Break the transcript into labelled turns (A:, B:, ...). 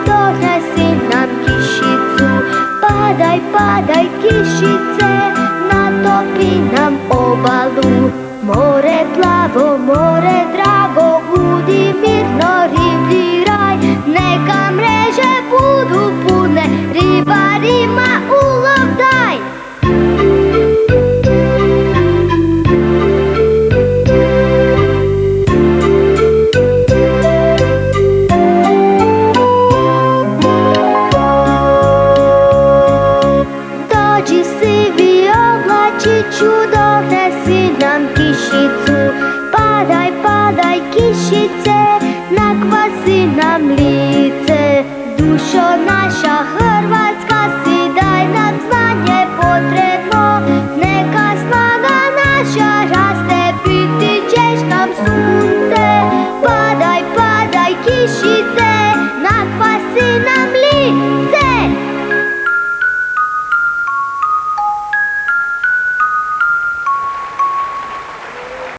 A: донеси нам кишицу. Падај, падај кишице, натопи нам обалу. Море плаво, море драго, буди мирно риблji рај. Нека мреже буду пуне, рибарима улов дај. Dođi sivi oblačiću, donesi nam kišicu. Padaj, padaj kišice, nakvasi nam lice. Dušo naša Hrvatska